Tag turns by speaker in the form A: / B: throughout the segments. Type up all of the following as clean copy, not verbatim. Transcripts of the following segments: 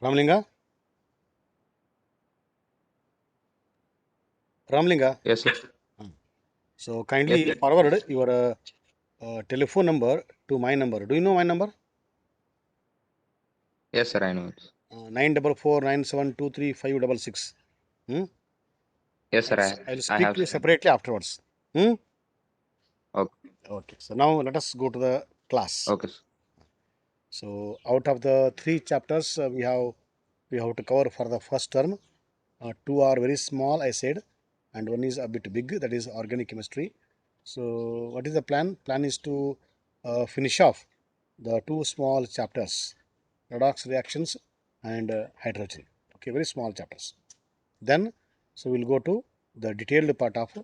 A: Ramlinga? Ramlinga?
B: Yes, sir.
A: Hmm. So
B: Yes,
A: kindly
B: sir.
A: forward your telephone number to my number. Do you know my number?
B: Yes, sir. I know it.
A: 944972356. Hmm?
B: Yes, sir.
A: I'll
B: I
A: speak
B: have
A: to you
B: seen.
A: separately afterwards. Hmm?
B: Okay.
A: Okay. So now let us go to the class.
B: Okay, sir.
A: So out of the three chapters we have to cover for the first term. Two are very small, I said, and one is a bit big. That is organic chemistry. So what is the plan? Plan is to finish off the two small chapters, redox reactions and hydrogen. Okay, very small chapters. Then, so we'll go to the detailed part of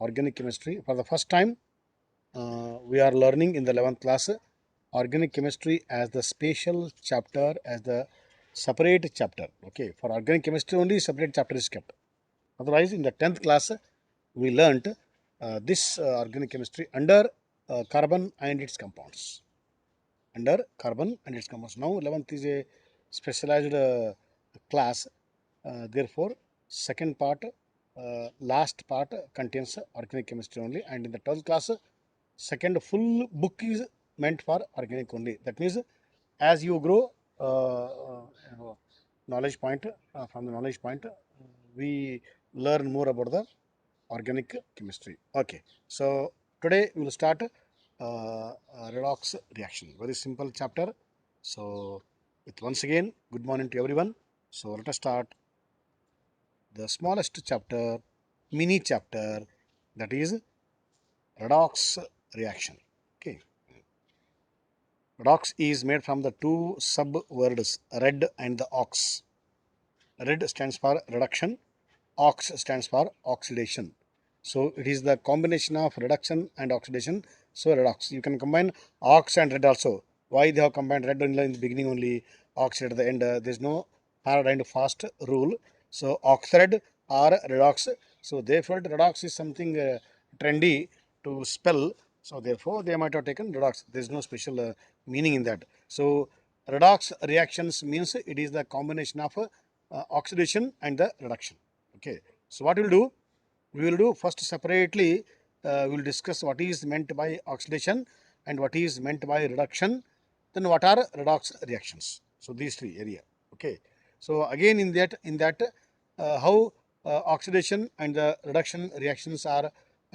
A: organic chemistry. For the first time, we are learning in the 11th class organic chemistry as the special chapter, as the separate chapter. Okay, for organic chemistry only separate chapter is kept. Otherwise, in the 10th class, we learnt this organic chemistry under carbon and its compounds. Under carbon and its compounds. Now, 11th is a specialized class. Therefore, second part, last part contains organic chemistry only. And in the 12th class, second full book is meant for organic only. That means, as you grow, knowledge point from the knowledge point, we learn more about the organic chemistry. Okay, so today we will start redox reaction. Very simple chapter. So, with once again, good morning to everyone. So, let us start the smallest chapter, mini chapter, that is redox reaction. Okay, redox is made from the two sub words red and the ox. Red stands for reduction, ox stands for oxidation. So it is the combination of reduction and oxidation. So redox. You can combine ox and red also. Why they have combined red only in the beginning only, ox at the end? There is no hard and fast rule. So oxred or redox. So they felt redox is something trendy to spell. So therefore they might have taken redox. There is no special meaning in that. So redox reactions means it is the combination of oxidation and the reduction. Okay, so what we'll do, we will do first separately, we will discuss what is meant by oxidation and what is meant by reduction, then what are redox reactions. So these three area. Okay, so again in that how oxidation and the reduction reactions are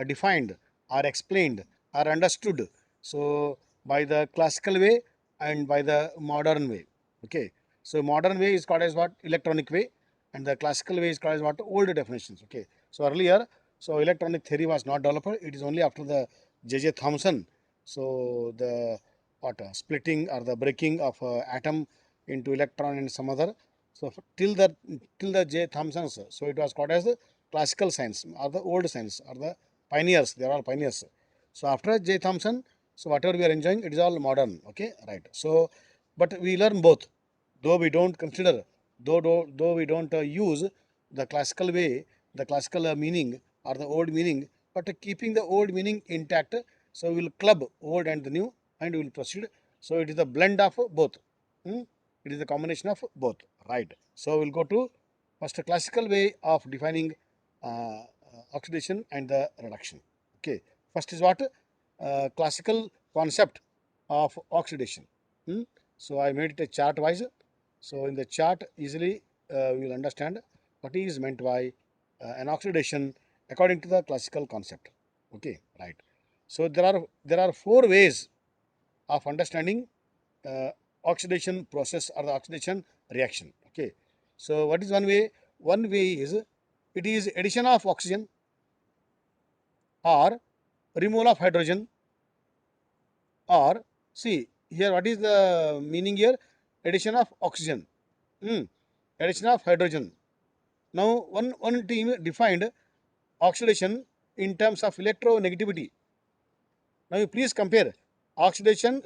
A: defined, are explained, are understood, so by the classical way and by the modern way. Okay, so modern way is called as what? Electronic way, and the classical way is called as what? Old definitions. Okay, so earlier, so electronic theory was not developed. It is only after the J.J. Thomson. So the what splitting or the breaking of atom into electron and some other. So till the J. Thomson's, so it was called as the classical science or the old science or the pioneers. They are all pioneers. So after J. Thomson, so whatever we are enjoying, it is all modern. Okay, right. So, but we learn both, though we don't consider, though we don't use the classical way, the classical meaning or the old meaning, but keeping the old meaning intact. So we will club old and the new, and we will proceed. So it is the blend of both. Hmm? It is the combination of both. Right. So we'll go to first classical way of defining oxidation and the reduction. Okay. First is what? Classical concept of oxidation. Hmm? So I made it a chart wise. So in the chart, easily we will understand what is meant by an oxidation according to the classical concept. Okay, right. So there are four ways of understanding uh, oxidation process or the oxidation reaction. Okay. So what is one way? One way is it is addition of oxygen or removal of hydrogen, or see here what is the meaning here? Addition of oxygen, hmm, addition of hydrogen. Now one team defined oxidation in terms of electronegativity. Now you please compare oxygen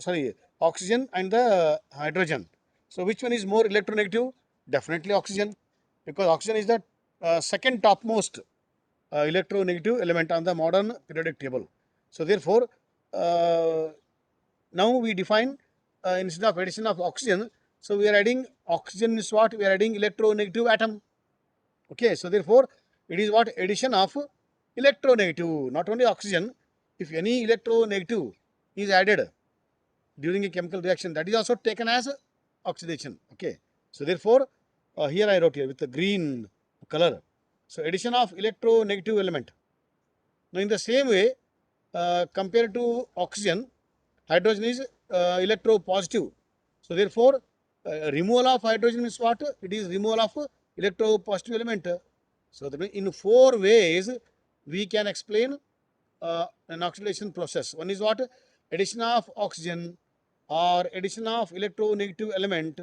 A: and the hydrogen. So which one is more electronegative? Definitely oxygen, because oxygen is the second topmost electronegative element on the modern periodic table. So therefore, uh, now we define instead of addition of oxygen, So we are adding oxygen is what? We are adding electronegative atom. Okay, so therefore it is what? Addition of electronegative, not only oxygen. If any electronegative is added during a chemical reaction, that is also taken as oxidation. Okay, so therefore here I wrote here with the green color. So addition of electronegative element. Now in the same way, compared to oxygen, hydrogen is electropositive. So therefore, removal of hydrogen is what? It is removal of electropositive element. So that means in 4 ways we can explain an oxidation process. One is what? Addition of oxygen, or addition of electronegative element,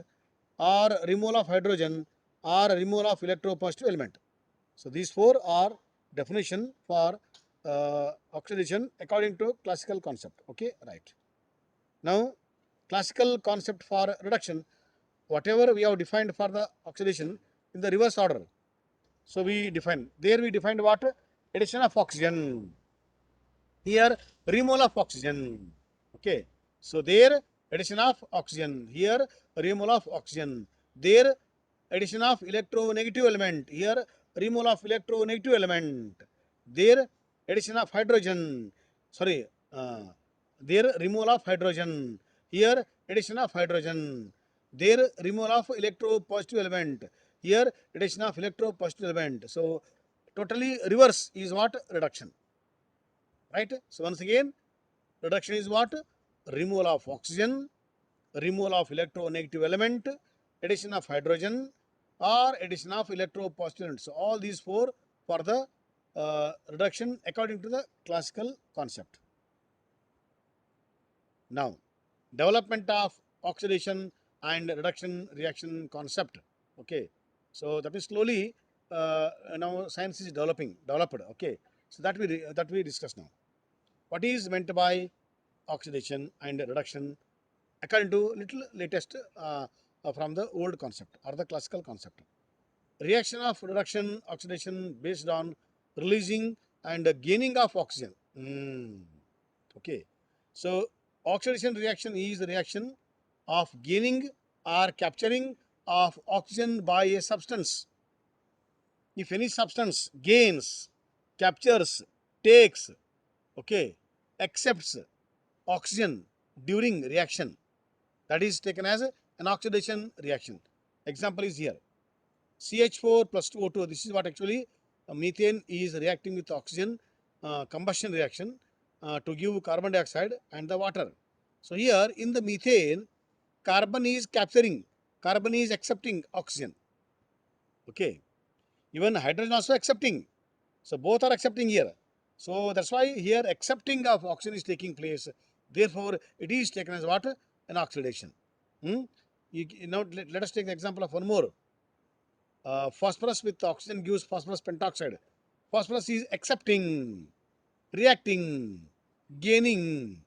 A: or removal of hydrogen, or removal of electropositive element. So these 4 are definition for oxidation according to classical concept. Okay, right. Now, classical concept for reduction, whatever we have defined for the oxidation in the reverse order. So we define, there we defined what? Addition of oxygen. Here, removal of oxygen. Okay. So there, addition of oxygen. Here, removal of oxygen. There, addition of electronegative element. Here, removal of electronegative element. There, addition of hydrogen. Sorry, there, removal of hydrogen. Here, addition of hydrogen. There, removal of electropositive element. Here, addition of electropositive element. So, totally reverse is what? Reduction. Right? So, once again, reduction is what? Removal of oxygen, removal of electronegative element, addition of hydrogen, or addition of electropositive element. So, all these 4 for the reduction according to the classical concept. Now, development of oxidation and reduction reaction concept. Okay, so that is slowly now science is developed. Okay, so that we discuss now. What is meant by oxidation and reduction according to little latest from the old concept or the classical concept? Reaction of reduction oxidation based on releasing and gaining of oxygen. Okay, so oxidation reaction is the reaction of gaining or capturing of oxygen by a substance. If any substance gains, captures, takes, okay, accepts oxygen during reaction, that is taken as an oxidation reaction. Example is here. CH4 plus 2O2. This is what actually methane is reacting with oxygen, combustion reaction to give carbon dioxide and the water. So here in the methane, carbon is capturing, carbon is accepting oxygen. Okay. Even hydrogen also accepting. So both are accepting here. So that's why here accepting of oxygen is taking place. Therefore, it is taken as what? An oxidation. Now let us take the example of one more. Phosphorus with oxygen gives phosphorus pentoxide. Phosphorus is accepting, reacting, gaining,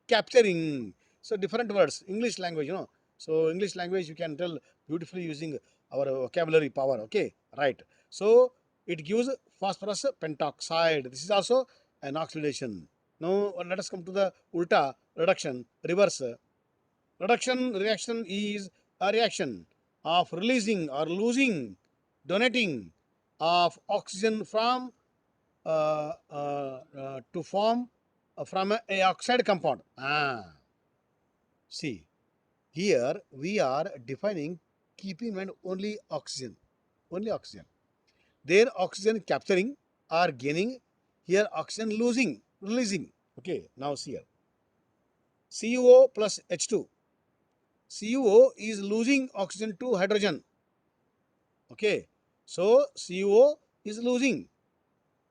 A: capturing. So different words, English language, So English language you can tell beautifully using our vocabulary power. Okay, right. So it gives phosphorus pentoxide. This is also an oxidation. Now let us come to the ulta reduction, reverse. Reduction reaction is a reaction of releasing or losing, donating of oxygen from to form from a oxide compound. See, here we are defining, keeping in mind only oxygen, only oxygen. There oxygen capturing or gaining, here oxygen losing, releasing. Okay, now see here. CuO plus H2. CuO is losing oxygen to hydrogen. Okay, so CuO is losing.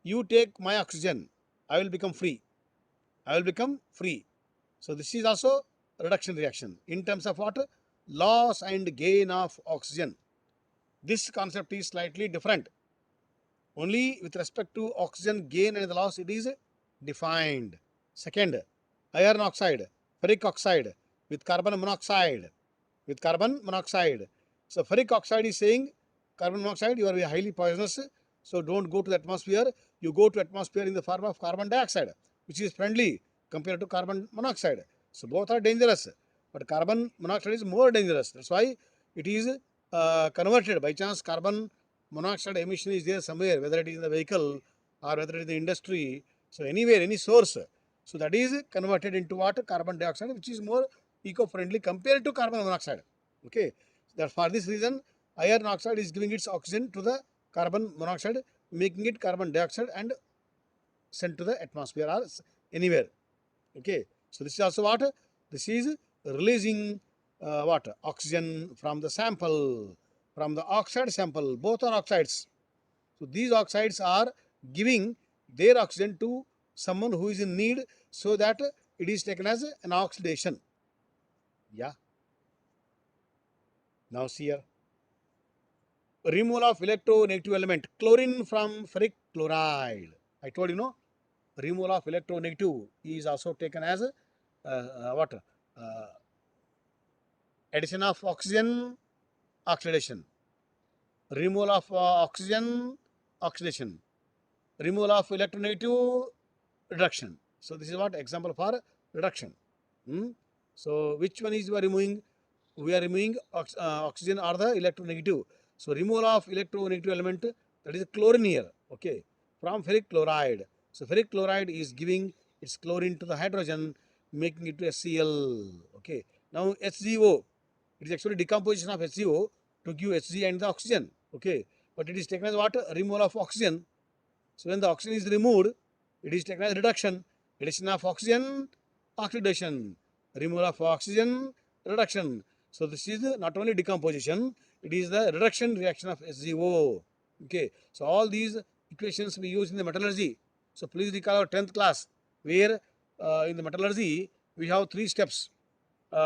A: You take my oxygen, I will become free. I will become free. So this is also reduction reaction in terms of what? Loss and gain of oxygen. This concept is slightly different. Only with respect to oxygen gain and the loss it is defined. Second, iron oxide, ferric oxide with carbon monoxide. With carbon monoxide. So ferric oxide is saying carbon monoxide, you are highly poisonous. So don't go to the atmosphere. You go to atmosphere in the form of carbon dioxide, which is friendly compared to carbon monoxide. So both are dangerous. But carbon monoxide is more dangerous. That's why it is converted. By chance carbon monoxide emission is there somewhere, whether it is in the vehicle or whether it is in the industry, so anywhere, any source, so that is converted into what? Carbon dioxide, which is more eco-friendly compared to carbon monoxide. Okay, that for this reason iron oxide is giving its oxygen to the carbon monoxide, making it carbon dioxide and sent to the atmosphere or anywhere. Okay, so this is also what? This is releasing what? Oxygen from the sample, from the oxide sample. Both are oxides. So these oxides are giving their oxygen to someone who is in need, so that it is taken as an oxidation. Yeah. Now see here. Removal of electronegative element, chlorine from ferric chloride. I told you, no, removal of electronegative is also taken as what? Addition of oxygen, oxidation. Removal of oxygen, oxidation. Removal of electronegative, reduction. So this is what example for reduction. So which one is we are removing? We are removing oxygen or the electronegative. So removal of electronegative element, that is chlorine here. Okay, from ferric chloride. So ferric chloride is giving its chlorine to the hydrogen, making it to HCl. Okay, now HCO, it is actually decomposition of HCO to give Hg and the oxygen. Okay, but it is taken as what? Removal of oxygen. So when the oxygen is removed, it is taken as reduction. Addition of oxygen, oxidation. Removal of oxygen, reduction. So this is not only decomposition, it is the reduction reaction of HCO. Okay. So all these equations we use in the metallurgy. So please recall our 10th class, where in the metallurgy we have 3 steps: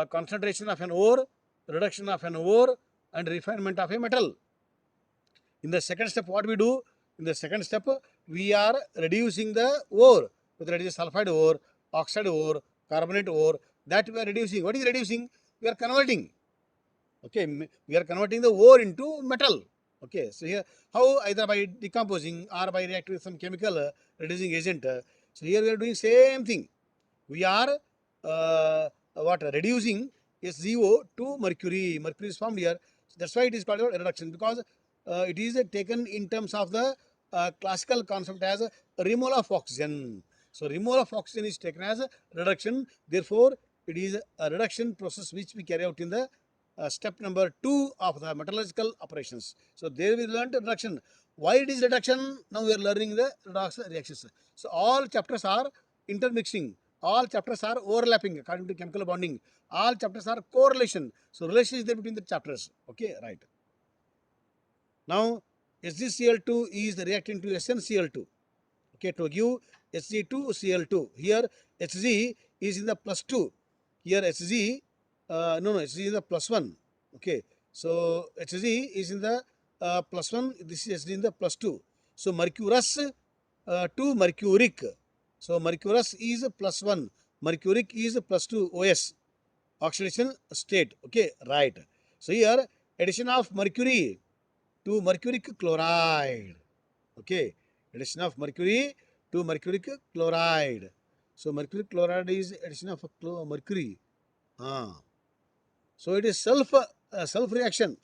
A: concentration of an ore, reduction of an ore, and refinement of a metal. In the second step, what we do? In the second step, we are reducing the ore, whether it is sulfide ore, oxide ore, carbonate ore, that we are reducing. What is reducing? We are converting. Okay, we are converting the ore into metal. Okay, so here, how? Either by decomposing or by reacting with some chemical reducing agent. So here we are doing same thing. We are what? Reducing SgO to mercury. Mercury is formed here. So that's why it is called reduction, because it is taken in terms of the classical concept as a removal of oxygen. So removal of oxygen is taken as a reduction. Therefore, it is a reduction process which we carry out in the step number 2 of the metallurgical operations. So there we learned reduction. Why it is reduction? Now we are learning the redox reactions. So all chapters are intermixing. All chapters are overlapping according to chemical bonding. All chapters are correlation. So relation is there between the chapters. Okay, right. Now SgCl2 is reacting to SnCl2. Okay, to give Hg2Cl2. Here Hg is in the +2. Here Hg, no, Hg is in the +1. Okay, so Hg is in the +1. This is Hg in the +2. So mercurous to mercuric. So mercurous is +1. Mercuric is +2 OS. Oxidation state. Okay, right. So here addition of mercury to mercuric chloride. Okay, addition of mercury to mercuric chloride. So mercuric chloride is addition of mercury. So it is self reaction.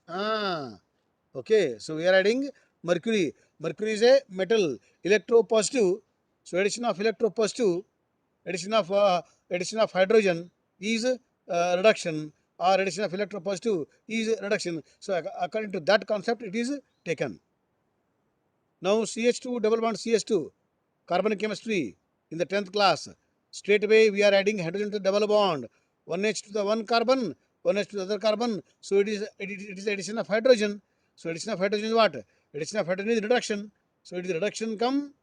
A: Okay, so we are adding mercury. Mercury is a metal, electropositive. So addition of electropositive, addition of hydrogen is reduction, or addition of electropositive is reduction. So according to that concept, it is taken. Now CH2 double bond CH2, carbon chemistry in the 10th class. Straight away we are adding hydrogen to the double bond. 1H to the one carbon, 1H to the other carbon. So it is addition of hydrogen. So addition of hydrogen is what? Addition of hydrogen is reduction. So it is reduction come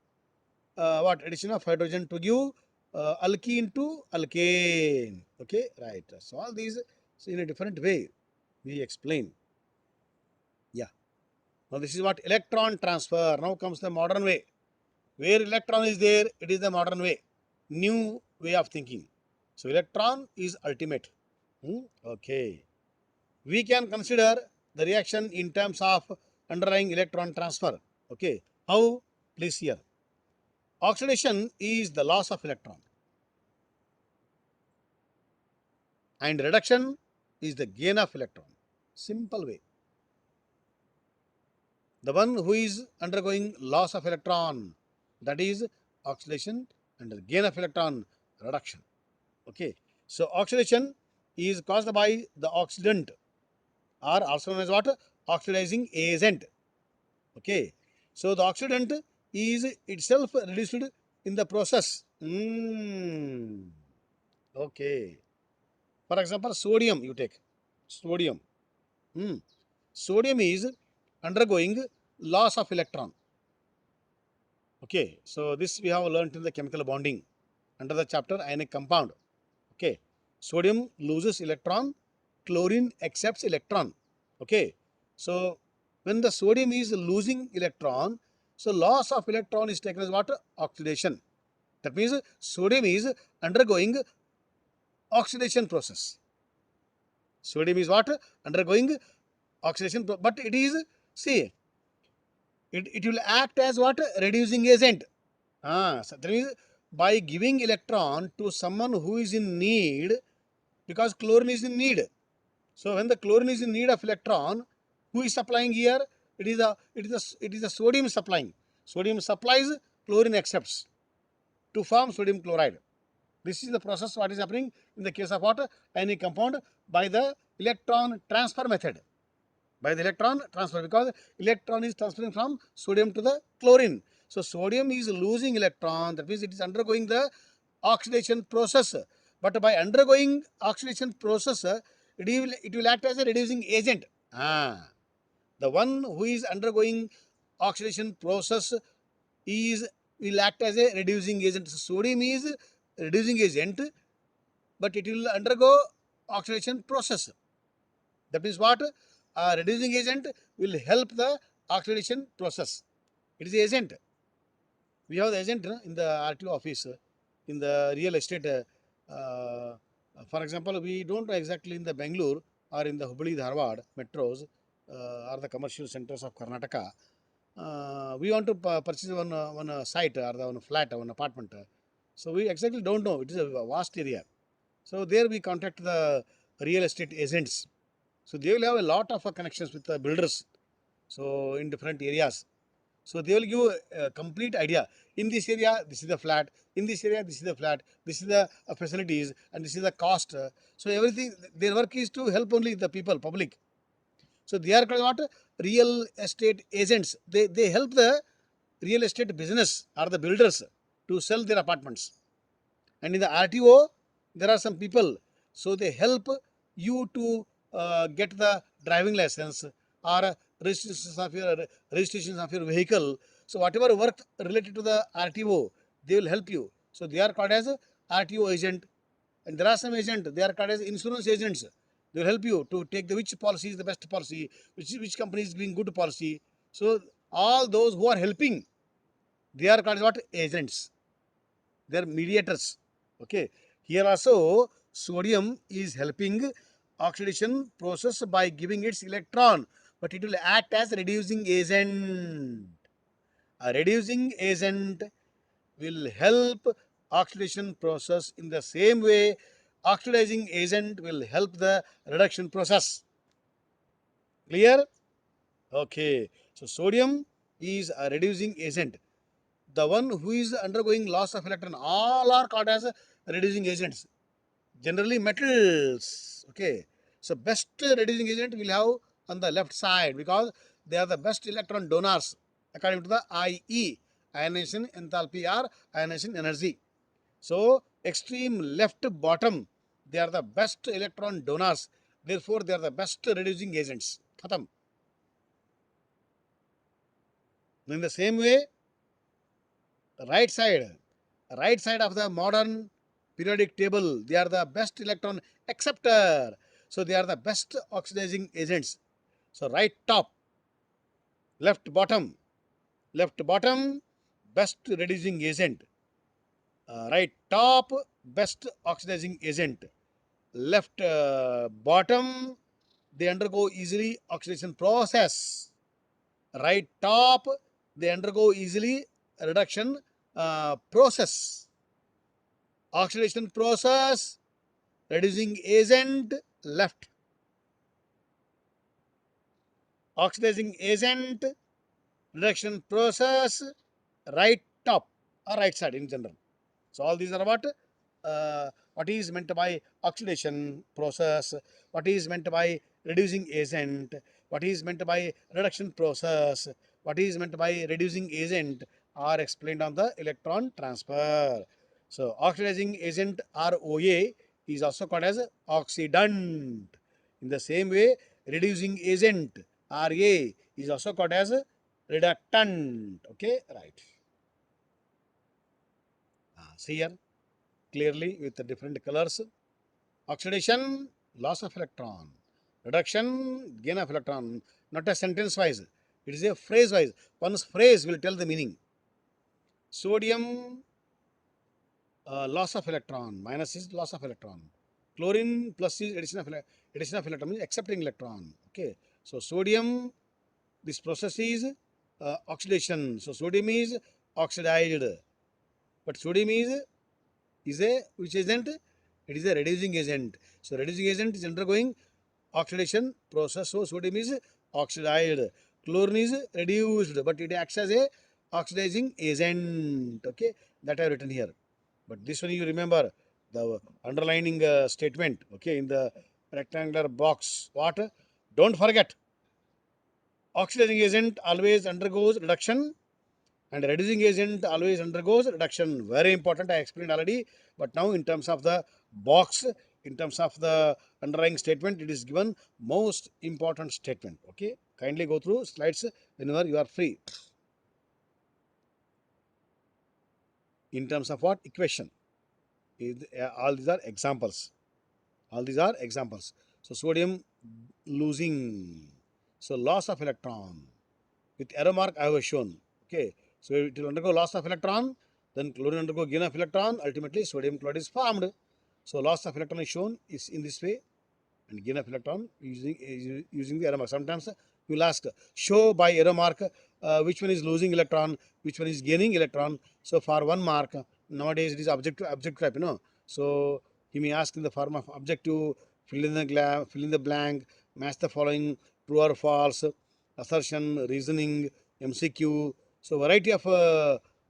A: what? Addition of hydrogen to give alkene to alkane. Okay, right. So all these, so in a different way we explain. Yeah. Now this is what? Electron transfer. Now comes the modern way. Where electron is there, it is the modern way. New way of thinking. So electron is ultimate. Okay. We can consider the reaction in terms of underlying electron transfer. Okay. How? Please here. Oxidation is the loss of electron, and reduction is the gain of electron. Simple way. The one who is undergoing loss of electron, that is oxidation, and the gain of electron, reduction. Okay. So oxidation is caused by the oxidant, or also known as what? Oxidizing agent. Okay. So the oxidant is itself reduced in the process. Okay. For example, sodium you take. Sodium. Sodium is undergoing loss of electron. Okay. So this we have learnt in the chemical bonding under the chapter ionic compound. Okay. Sodium loses electron, chlorine accepts electron. Okay. So when the sodium is losing electron, so loss of electron is taken as what? Oxidation. That means sodium is undergoing oxidation process. Sodium is what? Undergoing oxidation, but it is, see, it will act as what? Reducing agent. So that means by giving electron to someone who is in need, because chlorine is in need. So when the chlorine is in need of electron, who is supplying here? It is a sodium supplying. Sodium supplies, chlorine accepts to form sodium chloride. This is the process what is happening in the case of what? Any compound by the electron transfer method. By the electron transfer, because electron is transferring from sodium to the chlorine. So sodium is losing electron, that means it is undergoing the oxidation process. But by undergoing oxidation process, it will act as a reducing agent. The one who is undergoing oxidation process is will act as a reducing agent. So sodium is reducing agent, but it will undergo oxidation process. That means what? A reducing agent will help the oxidation process. It is the agent. We have the agent in the RTO office, in the real estate. For example, we don't know exactly in the Bangalore or in the Hubli, Dharwad metros or the commercial centers of Karnataka. We want to purchase one site or the one flat, one apartment. So we exactly don't know. It is a vast area. So there we contact the real estate agents. So they will have a lot of connections with the builders. So in different areas. So they will give a complete idea. In this area, this is the flat. In this area, this is the flat. This is the facilities, and this is the cost. So everything, their work is to help only the people, public. So they are called what? Real estate agents. They help the real estate business or the builders to sell their apartments. And in the RTO, there are some people. So they help you to get the driving license or registrations of your vehicle. So whatever work related to the RTO, they will help you. So they are called as RTO agent. And there are some agents, they are called as insurance agents. They will help you to take the which policy is the best policy, which company is giving good policy. So all those who are helping, they are called as what? Agents. They are mediators. Okay. Here also sodium is helping oxidation process by giving its electron, but it will act as reducing agent. A reducing agent will help oxidation process in the same way oxidizing agent will help the reduction process. Clear? Okay. So sodium is a reducing agent. The one who is undergoing loss of electron, all are called as reducing agents. Generally metals. Okay. So best reducing agent will have on the left side, because they are the best electron donors according to the IE, ionization enthalpy or ionization energy. So extreme left bottom, they are the best electron donors. Therefore, they are the best reducing agents. Khatam. In the same way, right side of the modern periodic table, they are the best electron acceptor. So they are the best oxidizing agents. So right top, left bottom, best reducing agent. Right top, best oxidizing agent. Left bottom, they undergo easily oxidation process. Right top, they undergo easily reduction process. Oxidation process, reducing agent, left. oxidizing agent, reduction process, right top or right side in general. So all these are what is meant by oxidation process, what is meant by reducing agent, what is meant by reduction process, what is meant by reducing agent are explained on the electron transfer. So oxidizing agent ROA is also called as oxidant. In the same way, reducing agent RA is also called as reductant. Okay, right. See here clearly with the different colors. Oxidation, loss of electron. Reduction, gain of electron. Not a sentence wise. It is a phrase wise. One's phrase will tell the meaning. Sodium, loss of electron. Minus is loss of electron. Chlorine plus is addition of electron means accepting electron. Okay. So sodium, this process is oxidation. So sodium is oxidized. But sodium is a which agent? It is a reducing agent. So reducing agent is undergoing oxidation process. So sodium is oxidized. Chlorine is reduced, but it acts as a oxidizing agent. Okay, that I have written here. But this one you remember the underlining statement. Okay, in the rectangular box. What? Don't forget. Oxidizing agent always undergoes reduction and reducing agent always undergoes reduction. Very important, I explained already. But now in terms of the box, in terms of the underlying statement, it is given most important statement. Okay, kindly go through slides whenever you are free. In terms of what? Equation. All these are examples. All these are examples. So sodium losing. So loss of electron. With arrow mark I have shown. Okay. So it will undergo loss of electron, then chlorine undergo gain of electron, ultimately sodium chloride is formed. So loss of electron is shown is in this way and gain of electron using the arrow mark. Sometimes you will ask, show by arrow mark which one is losing electron, which one is gaining electron. So for 1 mark, nowadays it is objective type, So he may ask in the form of objective, fill in the blank, match the following, true or false, assertion, reasoning, MCQ. So variety of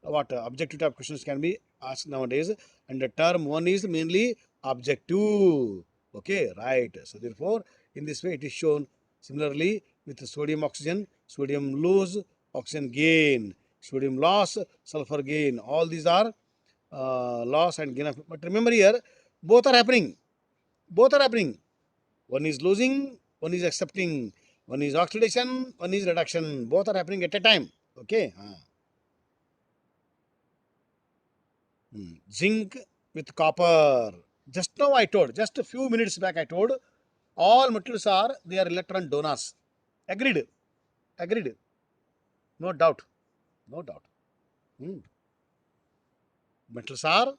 A: objective type questions can be asked nowadays, and the term one is mainly objective. Okay, right. So therefore, in this way it is shown. Similarly, with the sodium oxygen, sodium lose, oxygen gain, sodium loss, sulfur gain. All these are loss and gain. But remember here, both are happening. Both are happening. One is losing, one is accepting. One is oxidation, one is reduction. Both are happening at a time. Okay. Zinc with copper. Just now I told, just a few minutes back I told, all metals are, they are electron donors. Agreed. Agreed. No doubt. No doubt. Metals are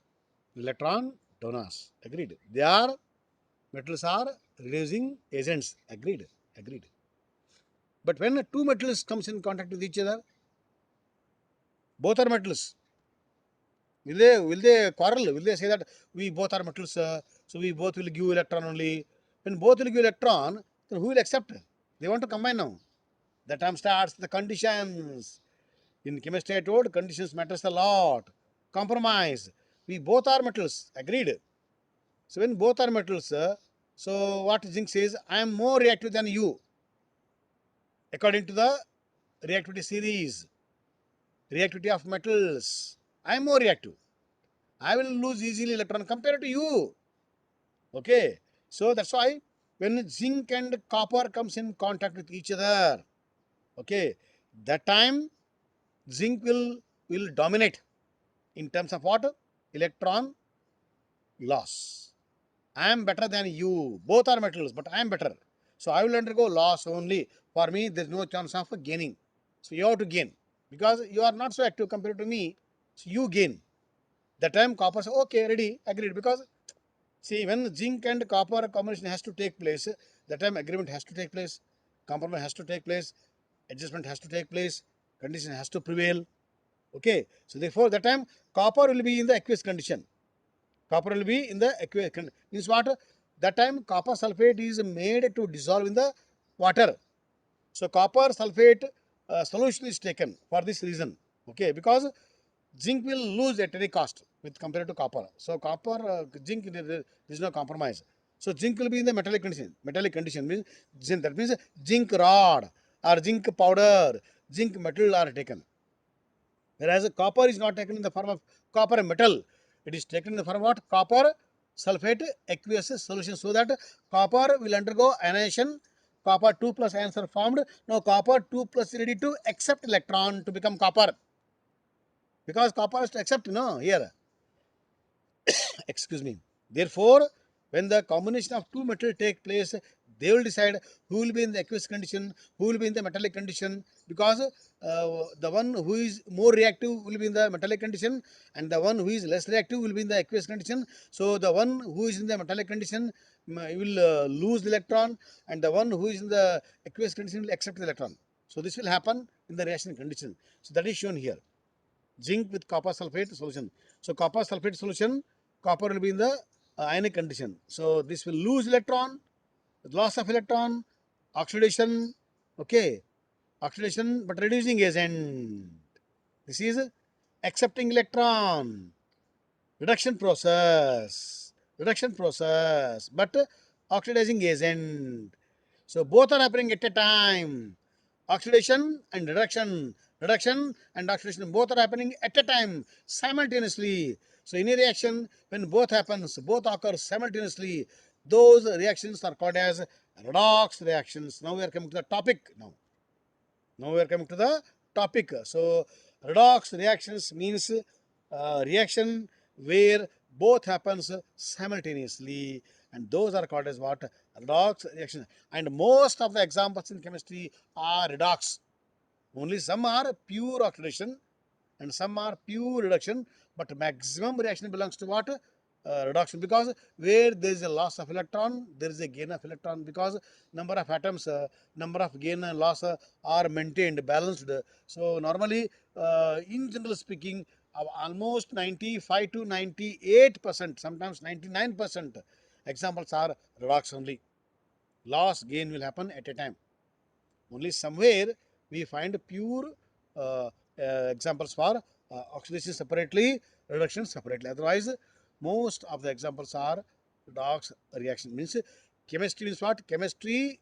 A: electron donors. Agreed. They are, metals are reducing agents. Agreed. Agreed. But when two metals comes in contact with each other, both are metals. Will they quarrel? Will they say that we both are metals, so we both will give electron only? When both will give electron, then who will accept? They want to combine now. The time starts the conditions. In chemistry, I told conditions matters a lot. Compromise. We both are metals. Agreed. So when both are metals, so what zinc says, I am more reactive than you. According to the reactivity series, reactivity of metals, I am more reactive. I will lose easily electron compared to you. Okay. So that's why when zinc and copper comes in contact with each other, okay, that time zinc will dominate in terms of what? Electron loss. I am better than you. Both are metals, but I am better. So I will undergo loss only. For me, there is no chance of gaining. So you have to gain because you are not so active compared to me. So you gain. That time copper says, okay, ready, agreed. Because see, when zinc and copper combination has to take place, that time agreement has to take place, compromise has to take place, adjustment has to take place, condition has to prevail. Okay. So therefore, that time copper will be in the aqueous condition. Copper will be in the aqueous condition. Means what? That time copper sulfate is made to dissolve in the water. So copper sulfate solution is taken for this reason. Okay, because zinc will lose at any cost with compared to copper. So copper, zinc, there is no compromise. So zinc will be in the metallic condition. Metallic condition means zinc. That means zinc rod or zinc powder, zinc metal are taken. Whereas copper is not taken in the form of copper metal. It is taken in the form of what? Copper sulfate aqueous solution. So that copper will undergo ionization. Copper 2 plus ions are formed. Now copper 2 plus is ready to accept electron to become copper. Because copper has to accept, no, here. Excuse me. Therefore, when the combination of two metals take place, they will decide who will be in the aqueous condition, who will be in the metallic condition, because the one who is more reactive will be in the metallic condition, and the one who is less reactive will be in the aqueous condition. So the one who is in the metallic condition will lose the electron, and the one who is in the aqueous condition will accept the electron. So this will happen in the reaction condition. So that is shown here. Zinc with copper sulfate solution. So copper sulfate solution, copper will be in the ionic condition. So this will lose electron, loss of electron, oxidation, okay, oxidation but reducing agent. This is accepting electron, reduction process, but oxidizing agent. So both are happening at a time. Oxidation and reduction and oxidation both are happening at a time simultaneously. So in a reaction, when both happens, both occur simultaneously, those reactions are called as redox reactions. Now we are coming to the topic now. Now we are coming to the topic. So redox reactions means reaction where both happens simultaneously, and those are called as what? Redox reaction. And most of the examples in chemistry are redox. Only some are pure oxidation and some are pure reduction, but maximum reaction belongs to what? Reduction, because where there is a loss of electron, there is a gain of electron, because number of atoms, number of gain and loss are maintained, balanced. So normally, in general speaking, almost 95 to 98%, sometimes 99% examples are redox only. Loss gain will happen at a time. Only somewhere we find pure uh, examples for oxidation separately, reduction separately. Otherwise, most of the examples are redox reaction. Means chemistry means what? Chemistry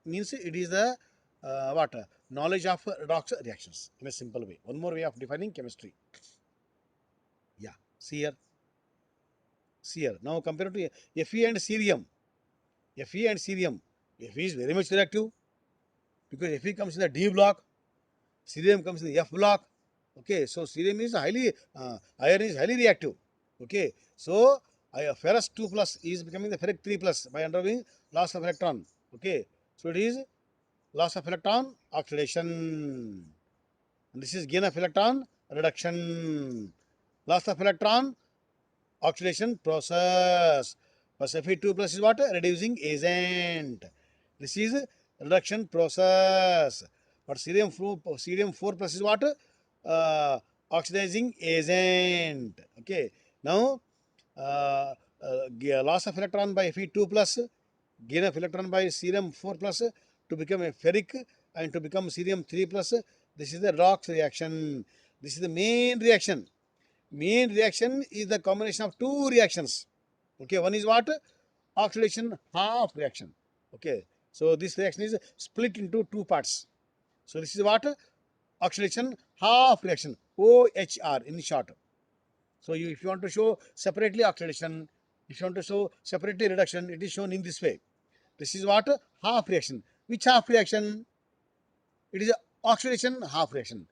A: means it is the what? Knowledge of redox reactions in a simple way. One more way of defining chemistry. Yeah, see here. See here. Now compare to Fe and cerium. Fe and cerium. Fe is very much reactive because Fe comes in the D block. Cerium comes in the F block. Okay, so cerium is highly, iron is highly reactive. Okay, so ferrous 2 plus is becoming the ferric 3 plus by undergoing loss of electron. Okay, so it is loss of electron, oxidation. And this is gain of electron, reduction. Loss of electron, oxidation process. But Fe2 plus is what? Reducing agent. This is reduction process. But cerium 4 plus is what? Uh, Oxidizing agent. Okay. Now, loss of electron by Fe2 plus, gain of electron by cerium 4 plus to become a ferric and to become cerium 3 plus. This is the redox reaction. This is the main reaction. Main reaction is the combination of two reactions. Okay, one is what? Oxidation half reaction. Okay, so this reaction is split into two parts. So this is what? Oxidation half reaction, OHR in short. So if you want to show separately oxidation, if you want to show separately reduction, it is shown in this way. This is what? Half reaction. Which half reaction? It is oxidation half reaction.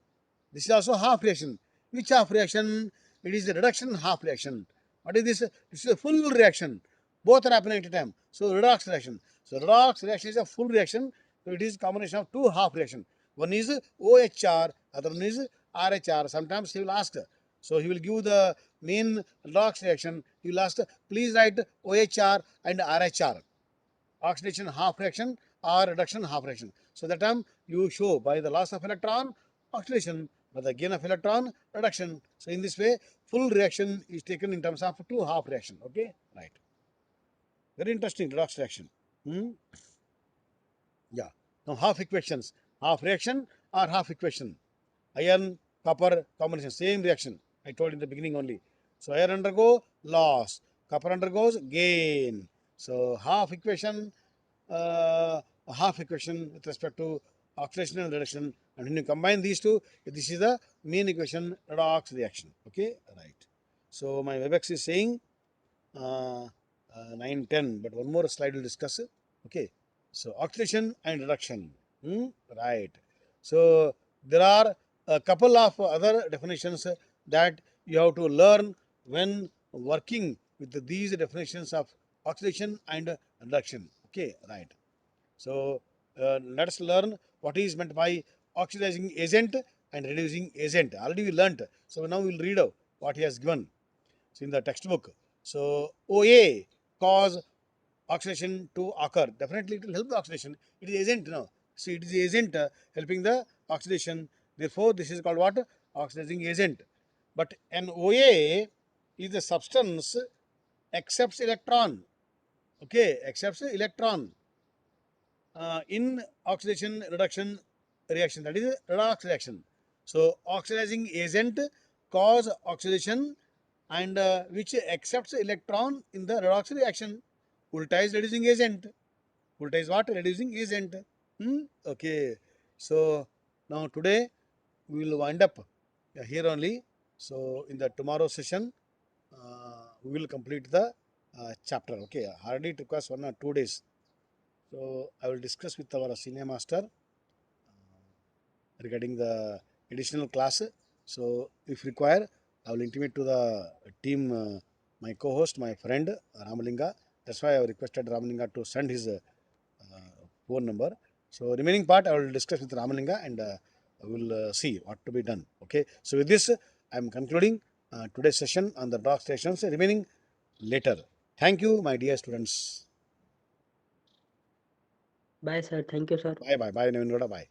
A: This is also half reaction. Which half reaction? It is the reduction half reaction. What is this? This is a full reaction. Both are happening at a time. So redox reaction. So redox reaction is a full reaction. So it is combination of two half reaction. One is OHR, other one is RHR. Sometimes he will ask. So he will give the main redox reaction. He will ask, please write OHR and RHR. Oxidation half reaction or reduction half reaction. So that time you show by the loss of electron, oxidation, by the gain of electron, reduction. So in this way, full reaction is taken in terms of two half reaction. Okay, right. Very interesting redox reaction. Hmm? Yeah. Now half equations. half reaction or half equation. Iron, copper combination, same reaction. I told in the beginning only. So iron undergo loss, copper undergoes gain. So half equation with respect to oxidation and reduction, and when you combine these two, this is the main equation, redox reaction. Okay, right. So my Webex is saying 9:10, but one more slide we'll discuss. Okay, so oxidation and reduction. Right. So there are a couple of other definitions that you have to learn when working with these definitions of oxidation and reduction. Okay, right. So let us learn what is meant by oxidizing agent and reducing agent. Already we learnt. So now we'll read out what he has given. So in the textbook. So OA cause oxidation to occur. Definitely it will help the oxidation. It is agent now. So it is agent helping the oxidation. Therefore, this is called what? Oxidizing agent. But an OA is the substance accepts electron. Okay, accepts electron in oxidation reduction reaction, that is redox reaction. So oxidizing agent cause oxidation and which accepts electron in the redox reaction. Ulta is reducing agent. Ulta is what? Reducing agent. Okay. So now today we will wind up here only. So in the tomorrow session we will complete the chapter. Okay. Hardly it requires 1 or 2 days. So I will discuss with our senior master regarding the additional class. So if required, I will intimate to the team, my co-host, my friend Ramalinga. That's why I requested Ramalinga to send his phone number. So remaining part I will discuss with Ramalinga and I will see what to be done. Okay. So with this, I am concluding today's session on the dock stations. Remaining later. Thank you, my dear students.
C: Bye, sir. Thank you, sir.
A: Bye bye. Bye, Navingoda. Bye.